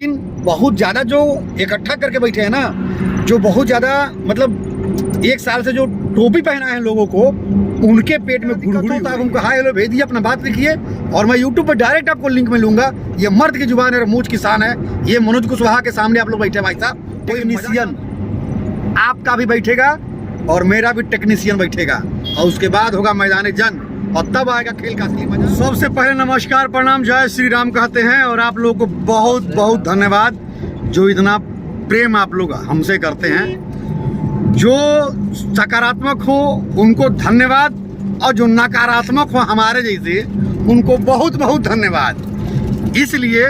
बहुत ज़्यादा जो इकट्ठा करके बैठे हैं ना, जो बहुत ज़्यादा मतलब 1 साल से जो टोपी पहना है लोगों को, उनके पेट में गुड़गुड़ी होता है। उनको हाय हेलो भेज दिए, अपना बात लिखिए और मैं यूट्यूब पर डायरेक्ट आपको लिंक में लूंगा। ये मर्द की जुबान है, मूंछ किसान है, ये मनोज कुशवाहा के सामने आप लोग बैठे भाई साहब। टेक्नीशियन आपका भी बैठेगा और मेरा भी टेक्नीशियन बैठेगा और उसके बाद होगा मैदान जंग और तब आएगा खेल का असली मजा। सबसे पहले नमस्कार प्रणाम जय श्री राम कहते हैं और आप लोगों को बहुत बहुत धन्यवाद जो इतना प्रेम आप लोग हमसे करते हैं। जो सकारात्मक हो उनको धन्यवाद और जो नकारात्मक हो हमारे जैसे उनको बहुत बहुत धन्यवाद। इसलिए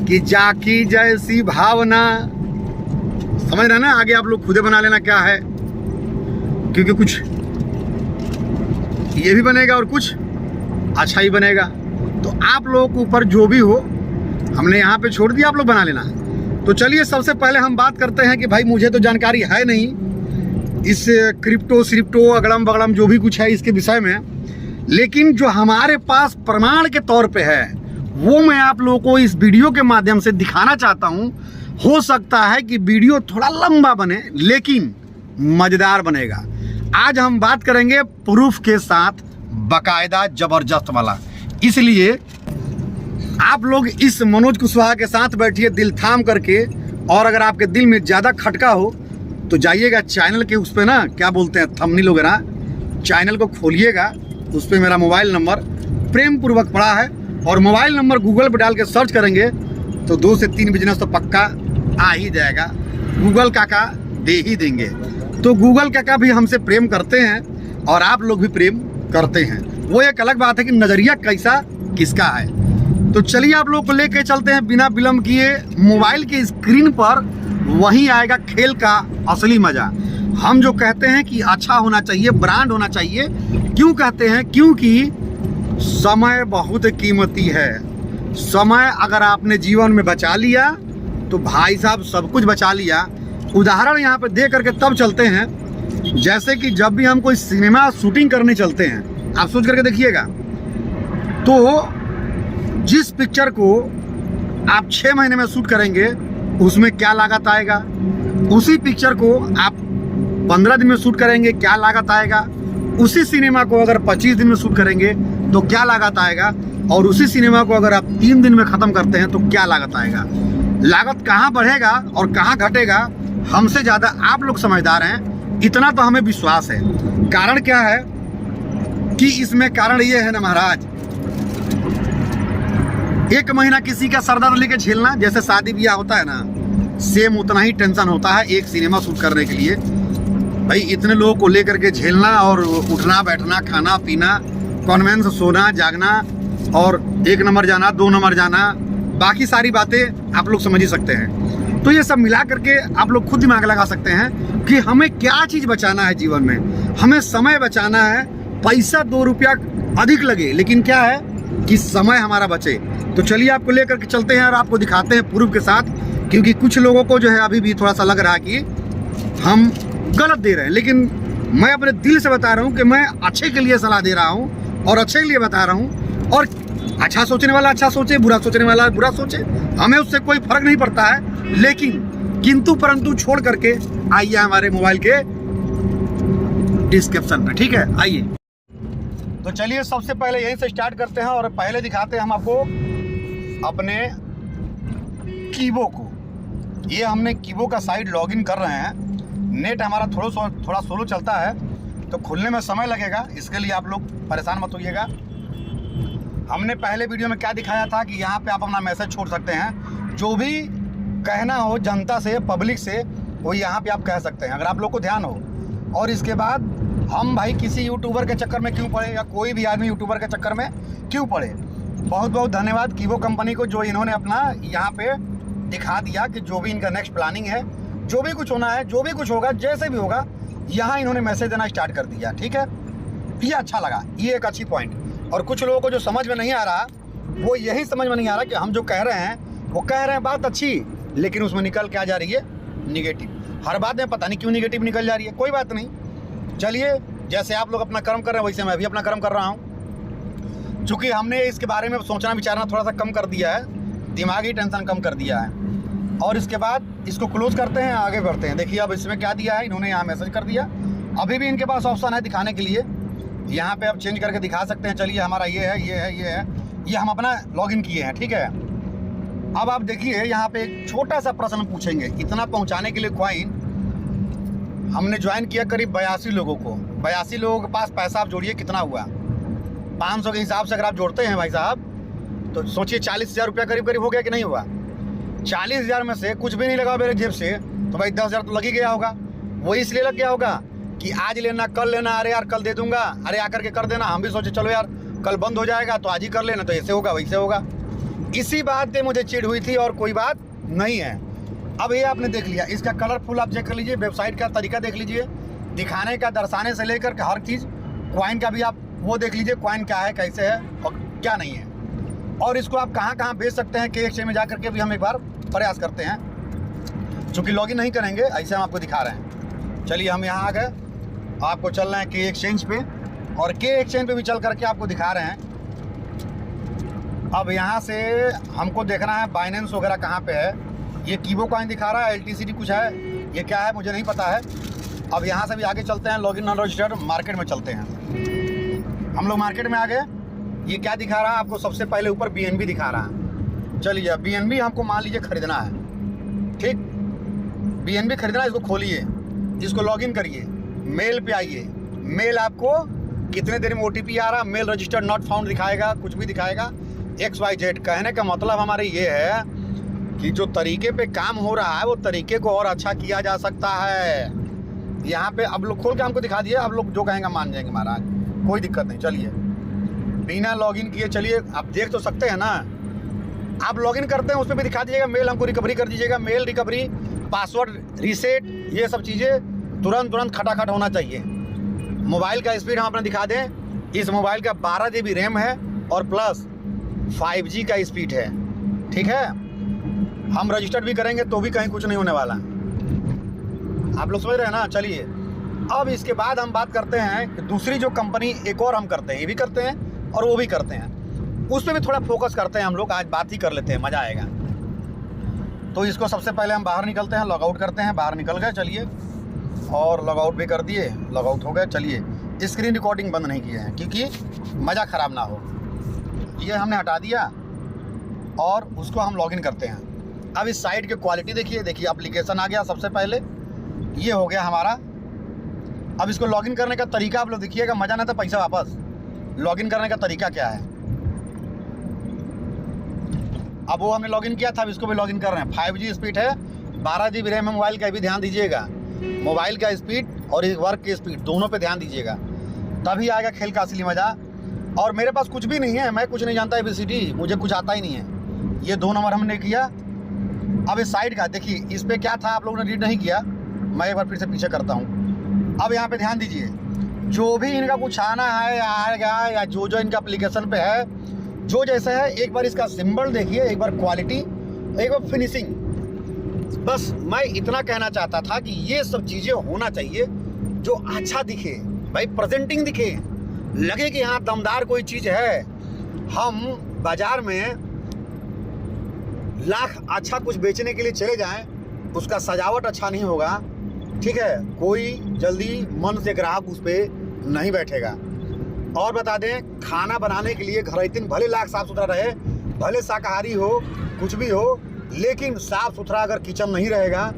कि जाकी जैसी भावना, समझ रहे ना, आगे आप लोग खुदे बना लेना क्या है, क्योंकि कुछ ये भी बनेगा और कुछ अच्छा ही बनेगा। तो आप लोगों के ऊपर जो भी हो हमने यहाँ पे छोड़ दिया, आप लोग बना लेना। तो चलिए सबसे पहले हम बात करते हैं कि भाई मुझे तो जानकारी है नहीं इस क्रिप्टो अगड़म बगड़म जो भी कुछ है इसके विषय में, लेकिन जो हमारे पास प्रमाण के तौर पे है वो मैं आप लोगों को इस वीडियो के माध्यम से दिखाना चाहता हूँ। हो सकता है कि वीडियो थोड़ा लंबा बने लेकिन मज़ेदार बनेगा। आज हम बात करेंगे प्रूफ के साथ, बाकायदा जबरदस्त वाला। इसलिए आप लोग इस मनोज कुशवाहा के साथ बैठिए दिल थाम करके, और अगर आपके दिल में ज़्यादा खटका हो तो जाइएगा चैनल के उस पर ना, क्या बोलते हैं, थंबनेल वगैरह, चैनल को खोलिएगा। उस पर मेरा मोबाइल नंबर प्रेम पूर्वक पड़ा है और मोबाइल नंबर गूगल पर डाल के सर्च करेंगे तो 2 से 3 बिजनेस तो पक्का आ ही जाएगा। गूगल काका दे ही देंगे। तो गूगल काका भी हमसे प्रेम करते हैं और आप लोग भी प्रेम करते हैं। वो एक अलग बात है कि नज़रिया कैसा किसका है। तो चलिए आप लोग को लेके चलते हैं बिना विलम्ब किए मोबाइल के स्क्रीन पर। वहीं आएगा खेल का असली मज़ा। हम जो कहते हैं कि अच्छा होना चाहिए, ब्रांड होना चाहिए, क्यों कहते हैं? क्योंकि समय बहुत कीमती है। समय अगर आपने जीवन में बचा लिया तो भाई साहब सब कुछ बचा लिया। उदाहरण यहाँ पे दे करके तब चलते हैं, जैसे कि जब भी हम कोई सिनेमा शूटिंग करने चलते हैं, आप सोच करके देखिएगा, तो जिस पिक्चर को आप 6 महीने में शूट करेंगे उसमें क्या लागत आएगा, उसी पिक्चर को आप 15 दिन में शूट करेंगे क्या लागत आएगा, उसी सिनेमा को अगर 25 दिन में शूट करेंगे तो क्या लागत आएगा, और उसी सिनेमा को अगर आप 3 दिन में ख़त्म करते हैं तो क्या लागत आएगा। लागत कहाँ बढ़ेगा और कहाँ घटेगा हमसे ज़्यादा आप लोग समझदार हैं, इतना तो हमें विश्वास है। कारण क्या है कि इसमें कारण ये है ना महाराज, 1 महीना किसी का सर दर्द लेके झेलना, जैसे शादी ब्याह होता है ना, सेम उतना ही टेंशन होता है एक सिनेमा शूट करने के लिए। भाई इतने लोगों को लेकर के झेलना और उठना बैठना, खाना पीना, कॉन्वेंस, सोना जागना और 1 नंबर जाना, 2 नंबर जाना, बाकी सारी बातें आप लोग समझ ही सकते हैं। तो ये सब मिला करके आप लोग खुद दिमाग लगा सकते हैं कि हमें क्या चीज़ बचाना है जीवन में। हमें समय बचाना है, पैसा 2 रुपया अधिक लगे लेकिन क्या है कि समय हमारा बचे। तो चलिए आपको लेकर के चलते हैं और आपको दिखाते हैं प्रूफ के साथ, क्योंकि कुछ लोगों को जो है अभी भी थोड़ा सा लग रहा है कि हम गलत दे रहे हैं, लेकिन मैं अपने दिल से बता रहा हूँ कि मैं अच्छे के लिए सलाह दे रहा हूँ और अच्छे के लिए बता रहा हूँ। और अच्छा सोचने वाला अच्छा सोचे, बुरा सोचने वाला बुरा सोचे, हमें उससे कोई फर्क नहीं पड़ता है। लेकिन किंतु परंतु छोड़ करके आइए हमारे मोबाइल के डिस्क्रिप्शन में, ठीक है, आइए। तो चलिए सबसे पहले यहीं से स्टार्ट करते हैं और पहले दिखाते हैं हम आपको अपने कीबो को। ये हमने कीबो का साइट लॉगिन कर रहे हैं। नेट हमारा थोड़ा स्लो चलता है तो खुलने में समय लगेगा, इसके लिए आप लोग परेशान मत होइएगा। हमने पहले वीडियो में क्या दिखाया था कि यहाँ पे आप अपना मैसेज छोड़ सकते हैं, जो भी कहना हो जनता से, पब्लिक से, वो यहाँ पे आप कह सकते हैं अगर आप लोग को ध्यान हो। और इसके बाद हम भाई किसी यूट्यूबर के चक्कर में क्यों पड़े, या कोई भी आदमी यूट्यूबर के चक्कर में क्यों पड़े। बहुत बहुत धन्यवाद कीबो कंपनी को, जो इन्होंने अपना यहाँ पे दिखा दिया कि जो भी इनका नेक्स्ट प्लानिंग है, जो भी कुछ होना है, जो भी कुछ होगा, जैसे भी होगा, यहाँ इन्होंने मैसेज देना स्टार्ट कर दिया, ठीक है। ये अच्छा लगा, ये एक अच्छी पॉइंट। और कुछ लोगों को जो समझ में नहीं आ रहा, वो यही समझ में नहीं आ रहा कि हम जो कह रहे हैं वो कह रहे हैं बात अच्छी, लेकिन उसमें निकल के आ जा रही है निगेटिव। हर बात में पता नहीं क्यों निगेटिव निकल जा रही है। कोई बात नहीं, चलिए जैसे आप लोग अपना कर्म कर रहे हैं वैसे मैं भी अपना कर्म कर रहा हूँ। चूँकि हमने इसके बारे में सोचना विचारना थोड़ा सा कम कर दिया है, दिमागी टेंशन कम कर दिया है। और इसके बाद इसको क्लोज करते हैं, आगे बढ़ते हैं। देखिए अब इसमें क्या दिया है, इन्होंने यहाँ मैसेज कर दिया। अभी भी इनके पास ऑप्शन है दिखाने के लिए, यहाँ पे आप चेंज करके दिखा सकते हैं। चलिए हमारा ये है, ये है, ये है, ये हम अपना लॉगिन किए हैं, ठीक है। अब आप देखिए यहाँ पे एक छोटा सा प्रश्न पूछेंगे, इतना पहुँचाने के लिए कॉइन हमने ज्वाइन किया करीब 82 लोगों को। 82 लोगों के पास पैसा आप जोड़िए कितना हुआ, 500 के हिसाब से अगर आप जोड़ते हैं भाई साहब, तो सोचिए 40,000 रुपया करीब करीब हो गया कि नहीं हुआ। 40,000 में से कुछ भी नहीं लगा मेरे जेब से, तो भाई 10,000 तो लग ही गया होगा। वो इसलिए लग गया होगा कि आज लेना कल लेना, अरे यार कल दे दूंगा, अरे आकर के कर देना। हम भी सोचे चलो यार कल बंद हो जाएगा तो आज ही कर लेना, तो ऐसे होगा वैसे होगा। इसी बात पे मुझे चिढ़ हुई थी और कोई बात नहीं है। अब ये आपने देख लिया, इसका कलरफुल आप चेक कर लीजिए, वेबसाइट का तरीका देख लीजिए, दिखाने का, दर्शाने से लेकर के हर चीज़। कॉइन का भी आप वो देख लीजिए, कॉइन क्या है, कैसे है और क्या नहीं है। और इसको आप कहाँ कहाँ बेच सकते हैं, के एक्सचेंज में जा करके भी हम एक बार प्रयास करते हैं। चूँकि लॉगिन नहीं करेंगे, ऐसे हम आपको दिखा रहे हैं। चलिए हम यहाँ आ गए, आपको चल रहे हैं के एक्सचेंज पे, और के एक्सचेंज पे भी चल करके आपको दिखा रहे हैं। अब यहाँ से हमको देखना है बाइनेंस वगैरह कहाँ पे है। ये कीबो कॉइन दिखा रहा है, LTCD कुछ है, ये क्या है मुझे नहीं पता है। अब यहाँ से भी आगे चलते हैं, लॉगिन नॉन रजिस्टर्ड मार्केट में चलते हैं। हम लोग मार्केट में आ गए। ये क्या दिखा रहा है आपको, सबसे पहले ऊपर BNB दिखा रहा है। चलिए BNB हमको मान लीजिए खरीदना है, ठीक। BNB खरीदना है, इसको खोलिए, इसको लॉगिन करिए, मेल पे आइए। मेल आपको कितने देर में OTP आ रहा, मेल रजिस्टर्ड नॉट फाउंड दिखाएगा, कुछ भी दिखाएगा, XYZ। कहने का मतलब हमारे ये है कि जो तरीके पे काम हो रहा है वो तरीके को और अच्छा किया जा सकता है। यहाँ पे अब लोग खोल के हमको दिखा दिए, अब लोग जो कहेंगे मान जाएंगे महाराज, कोई दिक्कत नहीं। चलिए बिना लॉगिन किए, चलिए आप देख तो सकते हैं ना, आप लॉगिन करते हैं उस पर भी दिखा दीजिएगा, मेल हमको रिकवरी कर दीजिएगा, मेल रिकवरी, पासवर्ड रीसेट, ये सब चीज़ें तुरंत खटाखट होना चाहिए। मोबाइल का स्पीड हम अपने दिखा दें, इस मोबाइल का 12 GB रैम है और प्लस 5G का स्पीड है, ठीक है। हम रजिस्टर्ड भी करेंगे तो भी कहीं कुछ नहीं होने वाला, आप लोग समझ रहे हैं ना। चलिए अब इसके बाद हम बात करते हैं कि दूसरी जो कंपनी एक और हम करते हैं, ये भी करते हैं और वो भी करते हैं, उस पर भी थोड़ा फोकस करते हैं हम लोग। आज बात ही कर लेते हैं, मज़ा आएगा। तो इसको सबसे पहले हम बाहर निकलते हैं, लॉगआउट करते हैं। बाहर निकल गए, चलिए, और लॉगआउट भी कर दिए, लॉगआउट हो गए। चलिए स्क्रीन रिकॉर्डिंग बंद नहीं किए हैं क्योंकि मज़ा ख़राब ना हो। ये हमने हटा दिया और उसको हम लॉगिन करते हैं। अब इस साइट की क्वालिटी देखिए, एप्लीकेशन आ गया सबसे पहले, ये हो गया हमारा। अब इसको लॉगिन करने का तरीका आप लोग देखिएगा, मज़ा ना तो पैसा वापस। लॉगिन करने का तरीका क्या है, अब वो हमने लॉगिन किया था, अब इसको भी लॉगिन कर रहे हैं। 5G स्पीड है, 12 GB रैम है मोबाइल का, भी ध्यान दीजिएगा। मोबाइल का स्पीड और वर्क की स्पीड दोनों पे ध्यान दीजिएगा, तभी आएगा खेल का असली मज़ा। और मेरे पास कुछ भी नहीं है, मैं कुछ नहीं जानता ABCD, मुझे कुछ आता ही नहीं है। ये 2 नंबर हमने किया। अब इस साइड का देखिए, इस पर क्या था आप लोगों ने रीड नहीं किया, मैं एक बार फिर से पीछे करता हूँ। अब यहाँ पे ध्यान दीजिए, जो भी इनका कुछ आना है आएगा, या जो इनका एप्लीकेशन पे है, जो जैसा है, एक बार इसका सिंबल देखिए, एक बार क्वालिटी, एक बार फिनिशिंग। बस मैं इतना कहना चाहता था कि ये सब चीज़ें होना चाहिए जो अच्छा दिखे, भाई प्रेजेंटिंग दिखे, लगे कि हाँ दमदार कोई चीज़ है। हम बाज़ार में लाख अच्छा कुछ बेचने के लिए चले जाएं, उसका सजावट अच्छा नहीं होगा, ठीक है, कोई जल्दी मन से ग्राहक उस पर नहीं बैठेगा। और बता दें, खाना बनाने के लिए घर इतने भले लाख साफ़ सुथरा रहे, भले शाकाहारी हो, कुछ भी हो, लेकिन साफ़ सुथरा अगर किचन नहीं रहेगा,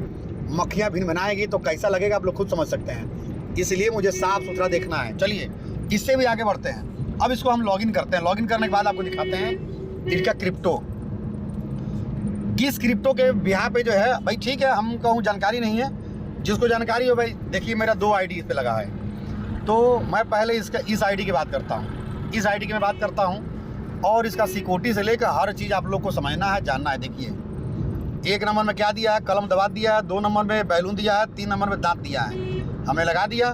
मक्खियाँ भिन बनाएगी तो कैसा लगेगा आप लोग खुद समझ सकते हैं। इसलिए मुझे साफ़ सुथरा देखना है। चलिए इससे भी आगे बढ़ते हैं। अब इसको हम लॉगिन करते हैं। लॉगिन करने के बाद आपको दिखाते हैं इनका क्रिप्टो, किस क्रिप्टो के बिहार पे जो है। भाई ठीक है, हम कहूँ जानकारी नहीं है, जिसको जानकारी हो भाई देखिए, मेरा 2 ID इस पर लगा है, तो मैं पहले इस ID की बात करता हूँ, इस ID की मैं बात करता हूँ, और इसका सिक्योरिटी से लेकर हर चीज़ आप लोग को समझना है, जानना है। देखिए 1 नंबर में क्या दिया है, कलम दबा दिया है, 2 नंबर में बैलून दिया है, 3 नंबर में दांत दिया है, हमने लगा दिया।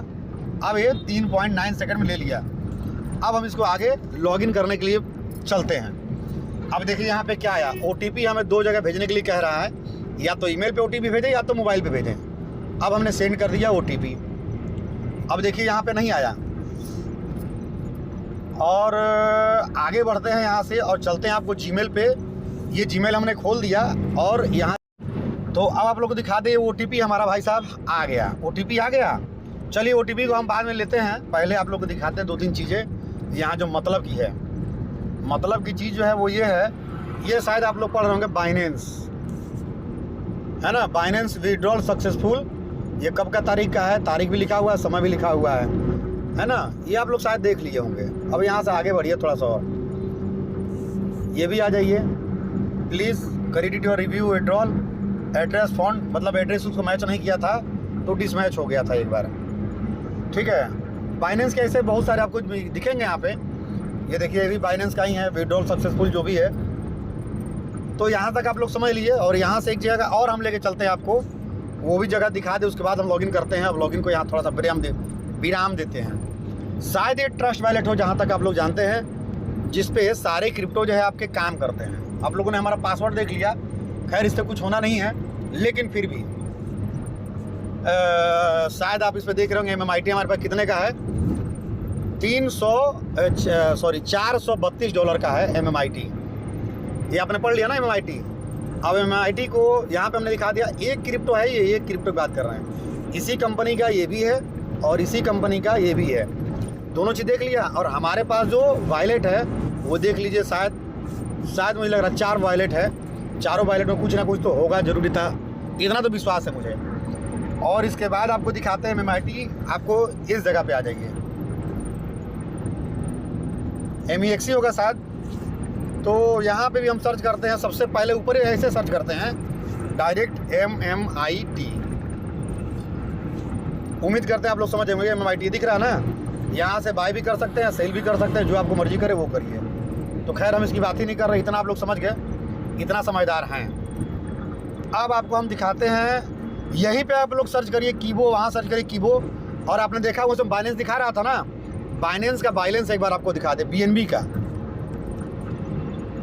अब ये 3.9 सेकंड में ले लिया। अब हम इसको आगे लॉगिन करने के लिए चलते हैं। अब देखिए यहाँ पे क्या आया, OTP हमें 2 जगह भेजने के लिए कह रहा है, या तो ईमेल पे OTP भेजें या तो मोबाइल पे भेजें। अब हमने सेंड कर दिया OTP। अब देखिए यहाँ पे नहीं आया, और आगे बढ़ते हैं यहाँ से और चलते हैं आपको जीमेल पे। ये जीमेल हमने खोल दिया और यहाँ तो अब आप लोग को दिखा दे OTP हमारा भाई साहब आ गया, OTP आ गया। चलिए OTP को हम बाद में लेते हैं, पहले आप लोग को दिखाते हैं 2-3 चीज़ें यहाँ जो मतलब की है। मतलब की चीज़ जो है वो ये है, ये शायद आप लोग पढ़ रहे होंगे बाइनेंस, है ना, बाइनेंस विड्रॉल सक्सेसफुल। ये कब का तारीख का है, तारीख भी लिखा हुआ है, समय भी लिखा हुआ है ना। ये आप लोग शायद देख लिए होंगे। अब यहाँ से आगे बढ़िए थोड़ा सा और, ये भी आ जाइए please. Credit your review withdrawal address font, मतलब एड्रेस उसको मैच नहीं किया था तो डिसमैच हो गया था एक बार, ठीक है। बाइनेंस के ऐसे बहुत सारे आपको दिखेंगे यहाँ पे। ये देखिए, ये भी बाइनेंस का ही है, विड्रॉल सक्सेसफुल जो भी है। तो यहाँ तक आप लोग समझ लिए। और यहाँ से एक जगह और हम लेके चलते हैं आपको, वो भी जगह दिखा दे, उसके बाद हम लॉगिन करते हैं। अब लॉगिन को यहाँ थोड़ा सा विराम देते हैं। शायद ये ट्रस्ट वैलेट हो, जहाँ तक आप लोग जानते हैं, जिस पे सारे क्रिप्टो जो है आपके काम करते हैं। आप लोगों ने हमारा पासवर्ड देख लिया, खैर इससे कुछ होना नहीं है, लेकिन फिर भी शायद आप इस पर देख रहे होंगे MMIT हमारे पास कितने का है, $432 का है MMIT। ये आपने पढ़ लिया ना MMIT। अब MMIT को यहाँ पे हमने दिखा दिया, एक क्रिप्टो है, ये एक क्रिप्टो की बात कर रहे हैं। इसी कंपनी का ये भी है और इसी कंपनी का ये भी है, दोनों चीज़ देख लिया। और हमारे पास जो वॉलेट है वो देख लीजिए, शायद मुझे लग रहा है 4 वॉलेट है। चारों वॉलेट में कुछ ना कुछ तो होगा, जरूरी था, इतना तो विश्वास है मुझे। और इसके बाद आपको दिखाते हैं MMIT, आपको इस जगह पे आ जाइए, MEXC होगा शायद। तो यहाँ पे भी हम सर्च करते हैं, सबसे पहले ऊपर ही ऐसे सर्च करते हैं डायरेक्ट MMIT। उम्मीद करते हैं आप लोग समझ होंगे। MMIT दिख रहा है ना, यहाँ से बाय भी कर सकते हैं, सेल भी कर सकते हैं, जो आपको मर्जी करे वो करिए। तो खैर हम इसकी बात ही नहीं कर रहे, इतना आप लोग समझ गए, इतना समझदार हैं। अब आपको हम दिखाते हैं, यहीं पे आप लोग सर्च करिए कीबो, वहाँ सर्च करिए कीबो। और आपने देखा वो सब बाइनेंस दिखा रहा था ना, बाइनेंस का बैलेंस एक बार आपको दिखा दे।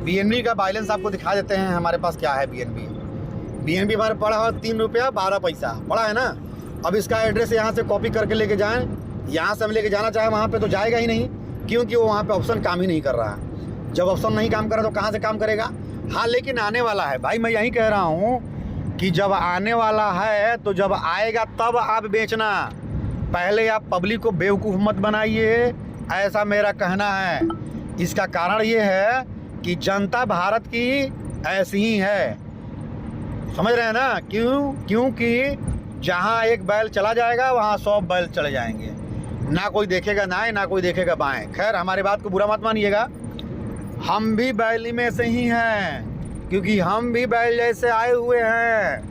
BNB का बैलेंस आपको दिखा देते हैं। हमारे पास क्या है BNB हमारे पड़ा है ₹3.12 पड़ा है ना। अब इसका एड्रेस यहाँ से कॉपी करके लेके जाएं, यहाँ से हम लेके जाना चाहें वहाँ पे तो जाएगा ही नहीं, क्योंकि वो वहाँ पे ऑप्शन काम ही नहीं कर रहा है। जब ऑप्शन नहीं काम कर रहा तो कहाँ से काम करेगा। हाँ, लेकिन आने वाला है भाई, मैं यही कह रहा हूँ कि जब आने वाला है तो जब आएगा तब आप बेचना, पहले आप पब्लिक को बेवकूफ़ मत बनाइए, ऐसा मेरा कहना है। इसका कारण ये है कि जनता भारत की ऐसी ही है, समझ रहे हैं ना। क्योंकि जहाँ एक बैल चला जाएगा वहाँ 100 बैल चले जाएंगे, ना कोई देखेगा दाएं ना कोई देखेगा बाएं। खैर हमारी बात को बुरा मत मानिएगा, हम भी बैली में से ही हैं, क्योंकि हम भी बैल जैसे आए हुए हैं,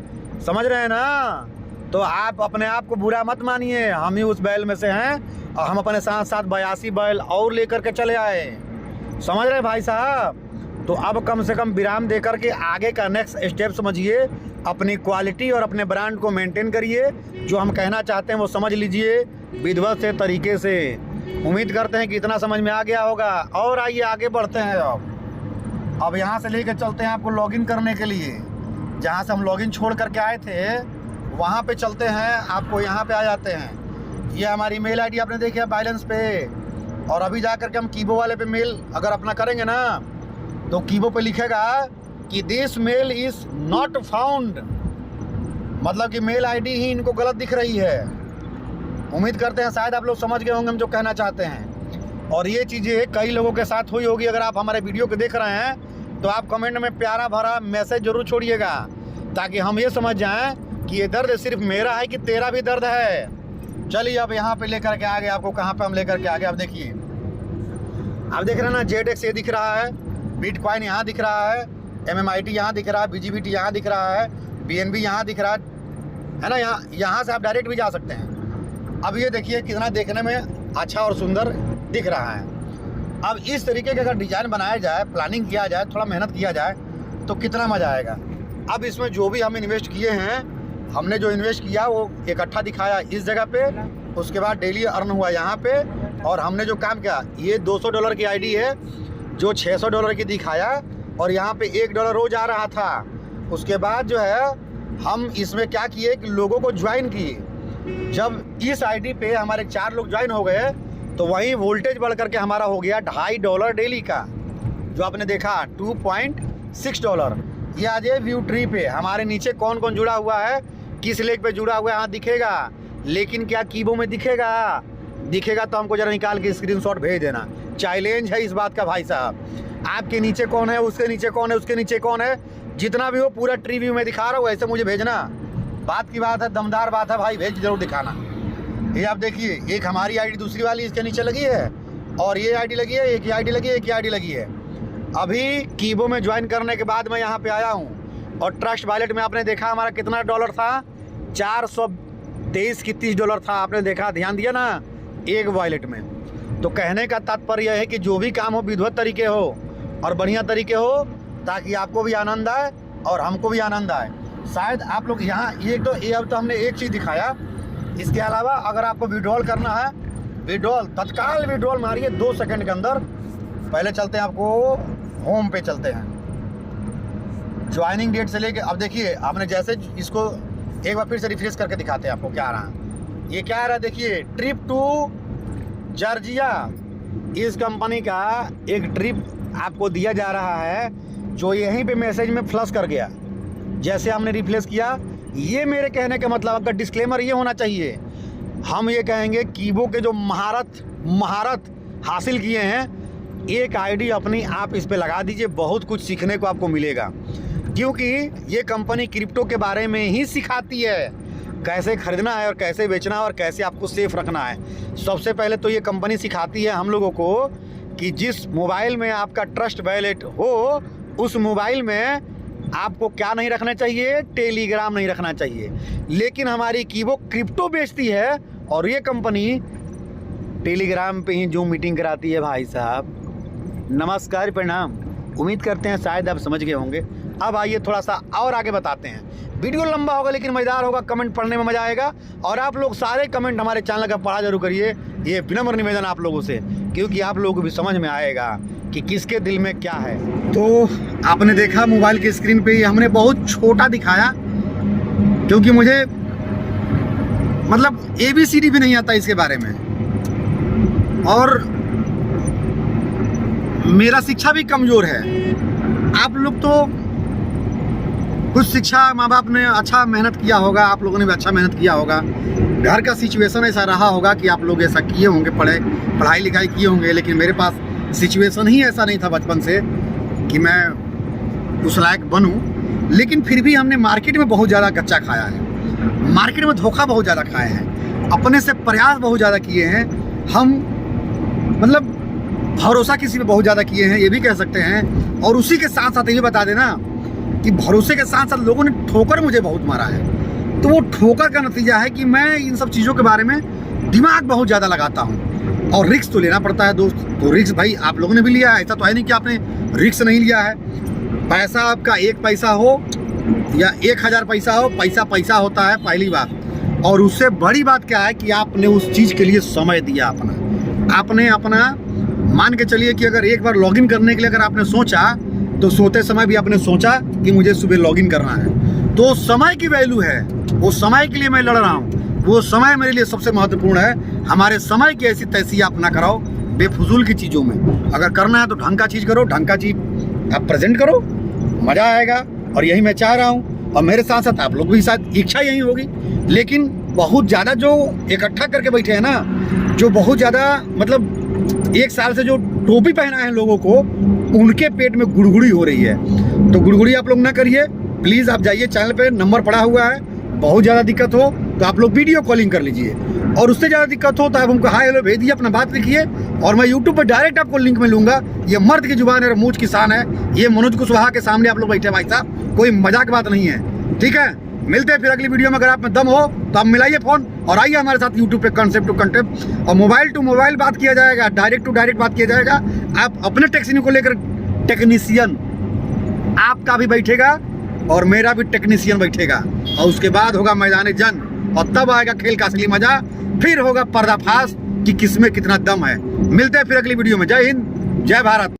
समझ रहे हैं ना। तो आप अपने आप को बुरा मत मानिए, हम ही उस बैल में से हैं और हम अपने साथ साथ 82 बैल और लेकर के चले आए, समझ रहे भाई साहब। तो अब कम से कम विराम देकर के आगे का नेक्स्ट स्टेप समझिए, अपनी क्वालिटी और अपने ब्रांड को मेंटेन करिए। जो हम कहना चाहते हैं वो समझ लीजिए विधिवत से तरीके से। उम्मीद करते हैं कि इतना समझ में आ गया होगा। और आइए आगे बढ़ते हैं। अब यहाँ से लेकर चलते हैं आपको लॉगिन करने के लिए, जहाँ से हम लॉगिन छोड़ करके आए थे वहाँ पे चलते हैं। आपको यहाँ पे आ जाते हैं, ये हमारी ईमेल आईडी आपने देखी है बैलेंस पे। और अभी जा करके हम कीबो वाले पे मेल अगर अपना करेंगे ना तो कीबो पे लिखेगा कि this mail is not found, मतलब कि मेल आईडी ही इनको गलत दिख रही है। उम्मीद करते हैं शायद आप लोग समझ गए होंगे हम जो कहना चाहते हैं। और ये चीज़ें कई लोगों के साथ हुई होगी। अगर आप हमारे वीडियो को देख रहे हैं तो आप कमेंट में प्यारा भरा मैसेज जरूर छोड़िएगा, ताकि हम ये समझ जाएं कि ये दर्द सिर्फ मेरा है कि तेरा भी दर्द है। चलिए अब यहाँ पे लेकर के आ गए, आपको कहाँ पे हम लेकर के आ गए। अब देखिए, आप देख रहे हैं ना, ZX ये दिख रहा है, बिटकॉइन यहाँ दिख रहा है, MMIT यहाँ दिख रहा है, BGBT यहाँ दिख रहा है, BNB यहाँ दिख रहा है ना। यहाँ से आप डायरेक्ट भी जा सकते हैं। अब ये देखिए कितना देखने में अच्छा और सुंदर दिख रहा है। अब इस तरीके का अगर डिज़ाइन बनाया जाए, प्लानिंग किया जाए, थोड़ा मेहनत किया जाए तो कितना मज़ा आएगा। अब इसमें जो भी हम इन्वेस्ट किए हैं, हमने जो इन्वेस्ट किया वो इकट्ठा दिखाया इस जगह पे, उसके बाद डेली अर्न हुआ यहाँ पे। और हमने जो काम किया, ये $200 की आईडी है जो $600 की दिखाया, और यहाँ पे $1 रोज आ रहा था। उसके बाद जो है हम इसमें क्या किए कि लोगों को ज्वाइन किए। जब इस आईडी पे हमारे 4 लोग ज्वाइन हो गए तो वहीं वोल्टेज बढ़ करके हमारा हो गया $2.5 डेली का, जो आपने देखा $2.6। ये आ जाए व्यू ट्री पे। हमारे नीचे कौन कौन जुड़ा हुआ है, किस लेक पे जुड़ा हुआ है, यहाँ दिखेगा। लेकिन क्या कीबो में दिखेगा? दिखेगा तो हमको जरा निकाल के स्क्रीनशॉट भेज देना। चैलेंज है इस बात का भाई साहब। आपके नीचे कौन है, उसके नीचे कौन है, उसके नीचे कौन है, जितना भी हो पूरा ट्री व्यू में दिखा रहा हूँ, ऐसे मुझे भेजना। बात की बात है, दमदार बात है भाई, भेज जरूर दिखाना। ये आप देखिए, एक हमारी आईडी दूसरी वाली इसके नीचे लगी है, और ये आईडी लगी है, एक ही आईडी लगी है, एक ही आईडी लगी है। अभी कीबो में ज्वाइन करने के बाद मैं यहाँ पे आया हूँ, और ट्रस्ट वॉलेट में आपने देखा हमारा कितना डॉलर था, 423 की $30 था। आपने देखा, ध्यान दिया ना, एक वॉलेट में। तो कहने का तात्पर्य यह है कि जो भी काम हो विधिवत तरीके हो और बढ़िया तरीके हो, ताकि आपको भी आनंद आए और हमको भी आनंद आए। शायद आप लोग यहाँ ये अब तो हमने एक चीज़ दिखाया। इसके अलावा अगर आपको विड्रॉल करना है, विड्रॉल तत्काल विड्रॉल मारिए 2 सेकंड के अंदर। पहले चलते हैं, आपको होम पे चलते हैं। ज्वाइनिंग डेट से लेके अब देखिए, आपने जैसे इसको एक बार फिर से रिफ्रेश करके दिखाते हैं आपको क्या आ रहा है। ये क्या आ रहा है, देखिए, ट्रिप टू जॉर्जिया। इस कंपनी का एक ट्रिप आपको दिया जा रहा है, जो यहीं पे मैसेज में फ्लश कर गया। जैसे हमने रिफ्रेश किया, ये मेरे कहने का मतलब, आपका डिस्क्लेमर ये होना चाहिए। हम ये कहेंगे कीबो के जो महारत हासिल किए हैं, एक आईडी अपनी आप इस पे लगा दीजिए, बहुत कुछ सीखने को आपको मिलेगा। क्योंकि ये कंपनी क्रिप्टो के बारे में ही सिखाती है, कैसे खरीदना है और कैसे बेचना है और कैसे आपको सेफ रखना है। सबसे पहले तो ये कंपनी सिखाती है हम लोगों को कि जिस मोबाइल में आपका ट्रस्ट वॉलेट हो, उस मोबाइल में आपको क्या नहीं रखना चाहिए, टेलीग्राम नहीं रखना चाहिए। लेकिन हमारी कीबो क्रिप्टो बेचती है, और ये कंपनी टेलीग्राम पे ही जूम मीटिंग कराती है। भाई साहब नमस्कार, प्रणाम। उम्मीद करते हैं शायद आप समझ गए होंगे। अब आइए थोड़ा सा और आगे बताते हैं। वीडियो लंबा होगा लेकिन मज़ेदार होगा, कमेंट पढ़ने में मज़ा आएगा। और आप लोग सारे कमेंट हमारे चैनल का पढ़ा जरूर करिए, ये विनम्र निवेदन आप लोगों से, क्योंकि आप लोगों को भी समझ में आएगा कि किसके दिल में क्या है। तो आपने देखा मोबाइल की स्क्रीन पे ही हमने बहुत छोटा दिखाया, क्योंकि मुझे मतलब ABCD भी नहीं आता इसके बारे में, और मेरा शिक्षा भी कमज़ोर है। आप लोग तो कुछ शिक्षा, माँ बाप ने अच्छा मेहनत किया होगा, आप लोगों ने भी अच्छा मेहनत किया होगा, घर का सिचुएशन ऐसा रहा होगा कि आप लोग ऐसा किए होंगे, पढ़ाई लिखाई किए होंगे। लेकिन मेरे पास सिचुएशन ही ऐसा नहीं था बचपन से कि मैं उस लायक बनूं। लेकिन फिर भी हमने मार्केट में बहुत ज़्यादा कच्चा खाया है, मार्केट में धोखा बहुत ज़्यादा खाए हैं, अपने से प्रयास बहुत ज़्यादा किए हैं हम, मतलब भरोसा किसी पे बहुत ज़्यादा किए हैं, ये भी कह सकते हैं। और उसी के साथ साथ ये बता देना कि भरोसे के साथ साथ लोगों ने ठोकर मुझे बहुत मारा है। तो वो ठोकर का नतीजा है कि मैं इन सब चीज़ों के बारे में दिमाग बहुत ज़्यादा लगाता हूँ, और रिस्क तो लेना पड़ता है दोस्त। तो रिस्क भाई आप लोगों ने भी लिया है, ऐसा तो है नहीं कि आपने रिस्क नहीं लिया है। पैसा आपका 1 पैसा हो या 1000 पैसा हो, पैसा पैसा होता है, पहली बात। और उससे बड़ी बात क्या है कि आपने उस चीज़ के लिए समय दिया अपना। आपने अपना, मान के चलिए कि अगर एक बार लॉगिन करने के लिए अगर आपने सोचा, तो सोते समय भी आपने सोचा कि मुझे सुबह लॉगिन करना है। तो समय की वैल्यू है, वो समय के लिए मैं लड़ रहा हूँ, वो समय मेरे लिए सबसे महत्वपूर्ण है। हमारे समय की ऐसी तैसी आप ना कराओ बेफजूल की चीज़ों में। अगर करना है तो ढंग का चीज़ करो, ढंग का चीज़ आप प्रेजेंट करो, मज़ा आएगा। और यही मैं चाह रहा हूँ, और मेरे साथ साथ आप लोग भी शायद इच्छा यही होगी। लेकिन बहुत ज़्यादा जो इकट्ठा करके बैठे हैं ना, जो बहुत ज़्यादा मतलब 1 साल से जो टोपी पहना है लोगों को, उनके पेट में गुड़गुड़ी हो रही है। तो गुड़गुड़ी आप लोग ना करिए प्लीज़। आप जाइए चैनल पे, नंबर पड़ा हुआ है। बहुत ज़्यादा दिक्कत हो तो आप लोग वीडियो कॉलिंग कर लीजिए, और उससे ज़्यादा दिक्कत हो तो आप हमको हाय हेलो भेज दिए, अपना बात लिखिए, और मैं यूट्यूब पर डायरेक्ट आपको लिंक में लूँगा। ये मर्द की जुबान है और मूंछ की शान है। ये मनोज कुशवाहा के सामने आप लोग बैठे भाई साहब, कोई मजाक बात नहीं है, ठीक है। मिलते हैं फिर अगली वीडियो में। अगर आप में दम हो तो आप मिलाइए फ़ोन और आइए हमारे साथ यूट्यूब पे कॉन्सेप्ट टू कंटेंट, और मोबाइल टू मोबाइल बात किया जाएगा, डायरेक्ट टू डायरेक्ट बात किया जाएगा। आप अपने टेक्निक को लेकर, टेक्नीशियन आपका भी बैठेगा और मेरा भी टेक्नीशियन बैठेगा, और उसके बाद होगा मैदान जंग, और तब आएगा खेल का असली मजा। फिर होगा पर्दाफाश कि किसमें कितना दम है। मिलते हैं फिर अगली वीडियो में। जय हिंद, जय भारत।